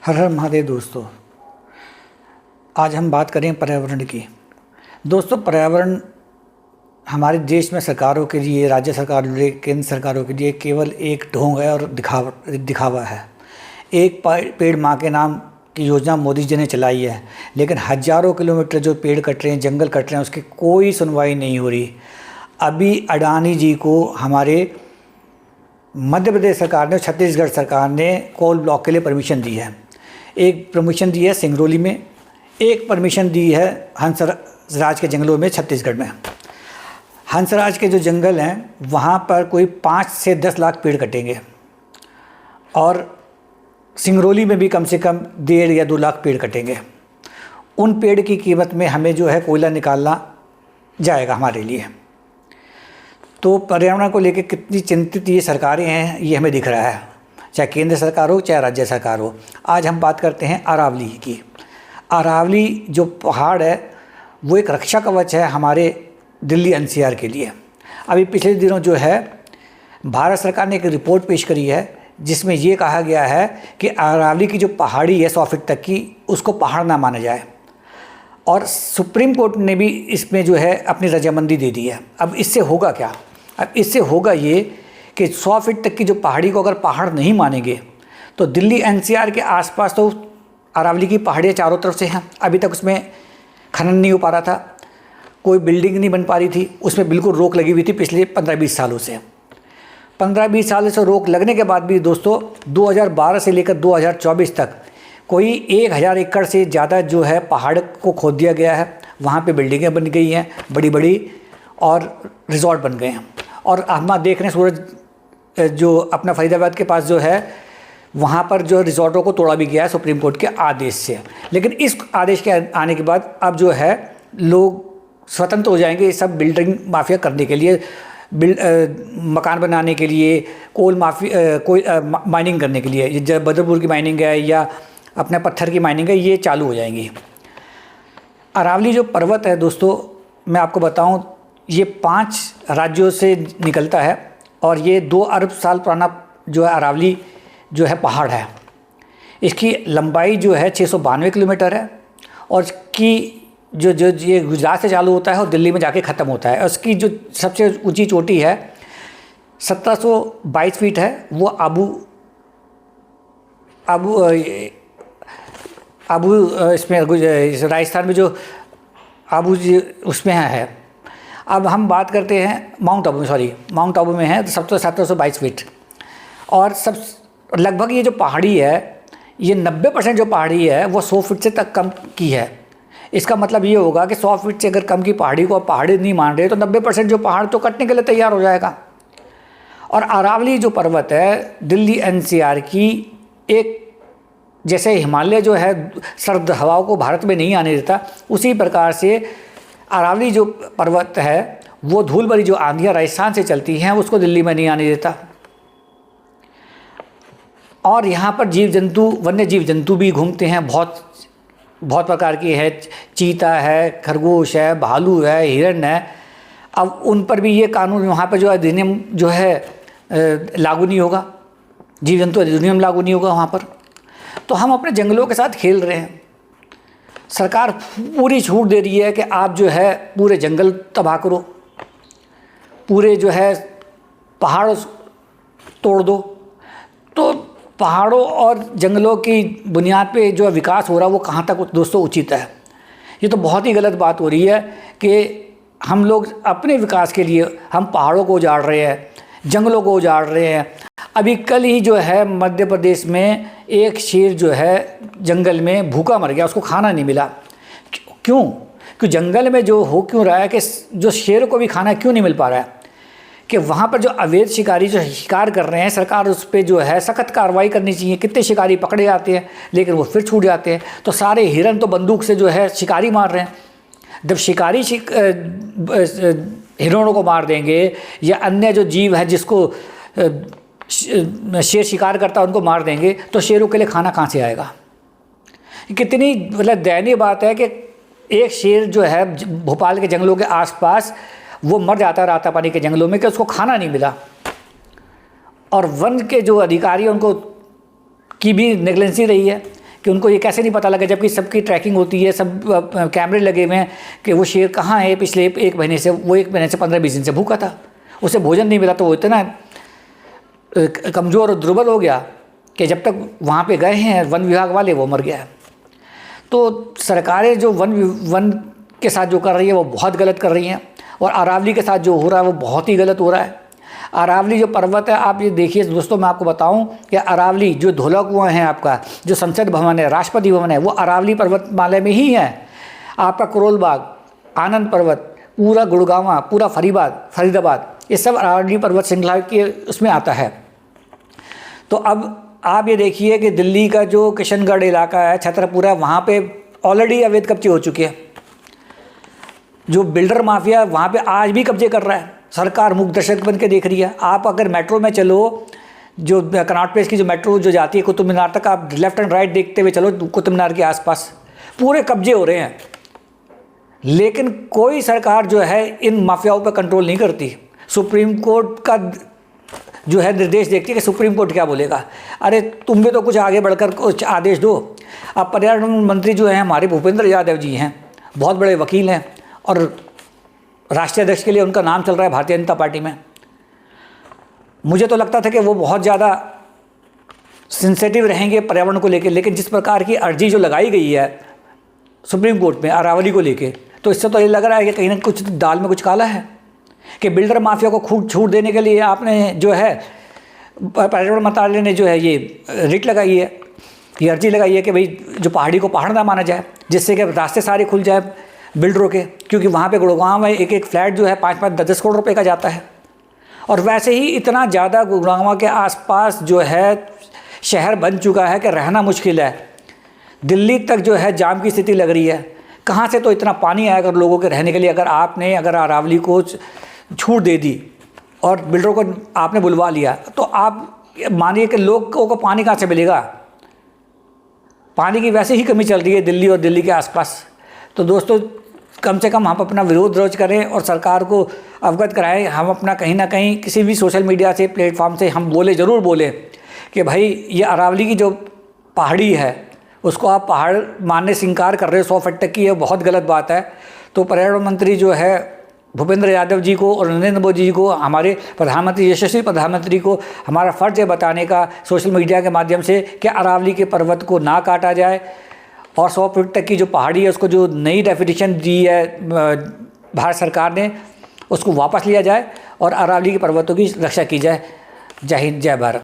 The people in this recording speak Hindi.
हर हर महादेव दोस्तों। आज हम बात करें पर्यावरण की। दोस्तों, पर्यावरण हमारे देश में सरकारों के लिए, राज्य सरकार, केंद्र सरकारों के लिए केवल एक ढोंग है और दिखावा है। एक पेड़ माँ के नाम की योजना मोदी जी ने चलाई है, लेकिन हज़ारों किलोमीटर जो पेड़ कट रहे हैं, जंगल कट रहे हैं, उसकी कोई सुनवाई नहीं हो रही। अभी अडानी जी को हमारे मध्य प्रदेश सरकार ने, छत्तीसगढ़ सरकार ने कोल ब्लॉक के लिए परमिशन दी है। एक परमिशन दी है सिंगरौली में, एक परमिशन दी है हंसराज के जंगलों में छत्तीसगढ़ में। हंसराज के जो जंगल हैं वहाँ पर कोई 5 से 10 लाख पेड़ कटेंगे और सिंगरौली में भी कम से कम 1.5 या 2 लाख पेड़ कटेंगे। उन पेड़ की कीमत में हमें जो है कोयला निकालना जाएगा हमारे लिए। तो पर्यावरण को लेकर कितनी चिंतित ये सरकारें हैं, ये हमें दिख रहा है, चाहे केंद्र सरकार हो चाहे राज्य सरकार हो। आज हम बात करते हैं अरावली की। अरावली जो पहाड़ है वो एक रक्षा कवच है हमारे दिल्ली एनसीआर के लिए। अभी पिछले दिनों जो है भारत सरकार ने एक रिपोर्ट पेश करी है जिसमें ये कहा गया है कि अरावली की जो पहाड़ी है 100 फीट तक की, उसको पहाड़ ना माना जाए। और सुप्रीम कोर्ट ने भी इसमें जो है अपनी रजामंदी दे दी है। अब इससे होगा क्या? अब इससे होगा ये कि 100 फीट तक की जो पहाड़ी को अगर पहाड़ नहीं मानेंगे तो दिल्ली एनसीआर के आसपास तो अरावली की पहाड़ियाँ चारों तरफ से हैं। अभी तक उसमें खनन नहीं हो पा रहा था, कोई बिल्डिंग नहीं बन पा रही थी, उसमें बिल्कुल रोक लगी हुई थी पिछले 15-20 सालों से। 15-20 साल से रोक लगने के बाद भी दोस्तों 2012 से लेकर 2024 तक कोई 1000 एकड़ से ज़्यादा जो है पहाड़ को खोद दिया गया है। वहाँ पे बिल्डिंगें बन गई हैं बड़ी बड़ी और रिजॉर्ट बन गए हैं। और हम देख रहे हैं सूरज जो अपना फरीदाबाद के पास जो है वहाँ पर जो रिजॉर्टों को तोड़ा भी गया है सुप्रीम कोर्ट के आदेश से। लेकिन इस आदेश के आने के बाद अब जो है लोग स्वतंत्र हो जाएंगे ये सब बिल्डिंग माफिया करने के लिए, मकान बनाने के लिए, माइनिंग करने के लिए। ये बदरपुर की माइनिंग है या अपने पत्थर की माइनिंग है, ये चालू हो जाएंगी। अरावली जो पर्वत है दोस्तों, मैं आपको बताऊं, ये 5 राज्यों से निकलता है और ये 2 अरब साल पुराना जो है अरावली जो है पहाड़ है। इसकी लंबाई जो है 692 किलोमीटर है और इसकी जो ये गुजरात से चालू होता है और दिल्ली में जाके ख़त्म होता है। उसकी जो सबसे ऊंची चोटी है 1722 फीट है, वो आबू इसमें राजस्थान में जो आबू उसमें है। अब हम बात करते हैं माउंट आबू में है 1722 फीट। और सब लगभग ये जो पहाड़ी है, ये 90% जो पहाड़ी है वो 100 फीट से तक कम की है। इसका मतलब ये होगा कि 100 फीट से अगर कम की पहाड़ी को आप पहाड़ी नहीं मान रहे तो 90% जो पहाड़ तो कटने के लिए तैयार हो जाएगा। और अरावली जो पर्वत है दिल्ली एनसीआर की, एक जैसे हिमालय जो है सर्द हवाओं को भारत में नहीं आने देता, उसी प्रकार से अरावली जो पर्वत है वो धूल भरी जो आंधियाँ राजस्थान से चलती हैं उसको दिल्ली में नहीं आने देता। और यहाँ पर वन्य जीव जंतु भी घूमते हैं, बहुत प्रकार की है। चीता है, खरगोश है, भालू है, हिरण है। अब उन पर भी ये कानून वहाँ पर जो अधिनियम जो है लागू नहीं होगा, जीव जंतु अधिनियम लागू नहीं होगा वहाँ पर। तो हम अपने जंगलों के साथ खेल रहे हैं। सरकार पूरी छूट दे रही है कि आप जो है पूरे जंगल तबाह करो, पूरे जो है पहाड़ तोड़ दो। तो पहाड़ों और जंगलों की बुनियाद पे जो विकास हो रहा है वो कहाँ तक दोस्तों उचित है? ये तो बहुत ही गलत बात हो रही है कि हम लोग अपने विकास के लिए हम पहाड़ों को उजाड़ रहे हैं, जंगलों को उजाड़ रहे हैं। अभी कल ही जो है मध्य प्रदेश में एक शेर जो है जंगल में भूखा मर गया, उसको खाना नहीं मिला। क्यों? क्योंकि जंगल में जो हो क्यों रहा है कि जो शेर को भी खाना क्यों नहीं मिल पा रहा है कि वहाँ पर जो अवैध शिकारी जो शिकार कर रहे हैं, सरकार उस पर जो है सख्त कार्रवाई करनी चाहिए। कितने शिकारी पकड़े जाते हैं लेकिन वो फिर छूट जाते हैं। तो सारे हिरन तो बंदूक से जो है शिकारी मार रहे हैं। जब शिकारी हिरणों को मार देंगे या अन्य जो जीव है जिसको शेर शिकार करता है उनको मार देंगे तो शेरों के लिए खाना कहाँ से आएगा? कितनी मतलब दयनीय बात है कि एक शेर जो है भोपाल के जंगलों के आसपास वो मर जाता है राता पानी के जंगलों में कि उसको खाना नहीं मिला। और वन के जो अधिकारी हैं उनको की भी नेगलेंसी रही है कि उनको ये कैसे नहीं पता लगा, जबकि सबकी ट्रैकिंग होती है, सब कैमरे लगे हुए हैं कि वो शेर कहाँ है। पिछले एक महीने से, वो 1 महीने से 15-20 दिन से भूखा था, उसे भोजन नहीं मिला, तो वो इतना कमज़ोर और दुर्बल हो गया कि जब तक वहाँ पे गए हैं वन विभाग वाले, वो मर गया है। तो सरकारें जो वन के साथ जो कर रही है वो बहुत गलत कर रही हैं, और अरावली के साथ जो हो रहा है वो बहुत ही गलत हो रहा है। अरावली जो पर्वत है, आप ये देखिए दोस्तों, मैं आपको बताऊं कि अरावली जो धौला कुआं है, आपका जो संसद भवन है, राष्ट्रपति भवन है, वो अरावली पर्वतमाला में ही है। आपका करोल बाग, आनंद पर्वत, पूरा गुड़गांव, पूरा फरीदाबाद, ये सब अरावली पर्वत श्रृंखला के उसमें आता है। तो अब आप ये देखिए कि दिल्ली का जो किशनगढ़ इलाका है, छतरपुरा, वहाँ पे ऑलरेडी अवैध कब्जे हो चुके हैं। जो बिल्डर माफिया वहाँ पे आज भी कब्जे कर रहा है, सरकार मूक दर्शक बन के देख रही है। आप अगर मेट्रो में चलो, जो कनॉट प्लेस की जो मेट्रो जो जाती है कुतुब मीनार तक, आप लेफ्ट एंड राइट देखते हुए चलो, कुतुब मीनार के आसपास पूरे कब्जे हो रहे हैं, लेकिन कोई सरकार जो है इन माफियाओं पर कंट्रोल नहीं करती। सुप्रीम कोर्ट का जो है निर्देश देखती है कि सुप्रीम कोर्ट क्या बोलेगा। अरे तुम भी तो कुछ आगे बढ़कर कुछ आदेश दो। अब पर्यावरण मंत्री जो हैं हमारे भूपेंद्र यादव जी हैं, बहुत बड़े वकील हैं, और राष्ट्रीय अध्यक्ष के लिए उनका नाम चल रहा है भारतीय जनता पार्टी में। मुझे तो लगता था कि वो बहुत ज़्यादा सेंसिटिव रहेंगे पर्यावरण को लेकर, लेकिन जिस प्रकार की अर्जी जो लगाई गई है सुप्रीम कोर्ट में अरावली को लेके, तो इससे तो ये लग रहा है कि कहीं ना कुछ दाल में कुछ काला है, कि बिल्डर माफिया को खूब छूट देने के लिए आपने जो है पर्यावरण मंत्रालय ने जो है ये रिट लगाई है, ये अर्जी लगाई है कि भाई जो पहाड़ी को पहाड़ ना माना जाए, जिससे कि रास्ते सारे खुल जाए बिल्डरों के, क्योंकि वहाँ पे गुड़गांव में एक फ्लैट जो है 5-5, 10-10 करोड़ रुपए का जाता है। और वैसे ही इतना ज़्यादा गुड़गांव के आसपास जो है शहर बन चुका है कि रहना मुश्किल है। दिल्ली तक जो है जाम की स्थिति लग रही है। कहाँ से तो इतना पानी आएगा लोगों के रहने के लिए। अगर अरावली को छूट दे दी और बिल्डरों को आपने बुलवा लिया, तो आप मानिए कि लोगों को पानी कहाँ से मिलेगा। पानी की वैसे ही कमी चल रही है दिल्ली और दिल्ली के आसपास। तो दोस्तों, कम से कम हम अपना विरोध दर्ज करें और सरकार को अवगत कराएं। हम अपना कहीं ना कहीं किसी भी सोशल मीडिया से, प्लेटफॉर्म से हम ज़रूर बोलें कि भाई ये अरावली की जो पहाड़ी है उसको आप पहाड़ मानने से इनकार कर रहे हो 100 फीट तक की, ये बहुत गलत बात है। तो पर्यावरण मंत्री जो है भूपेंद्र यादव जी को और नरेंद्र मोदी जी को, हमारे प्रधानमंत्री, यशस्वी प्रधानमंत्री को हमारा फ़र्ज़ है बताने का सोशल मीडिया के माध्यम से कि अरावली के पर्वत को ना काटा जाए, और 100 फीट तक की जो पहाड़ी है उसको जो नई डेफिनेशन दी है भारत सरकार ने, उसको वापस लिया जाए और अरावली के पर्वतों की रक्षा की जाए। जय हिंद, जय भारत।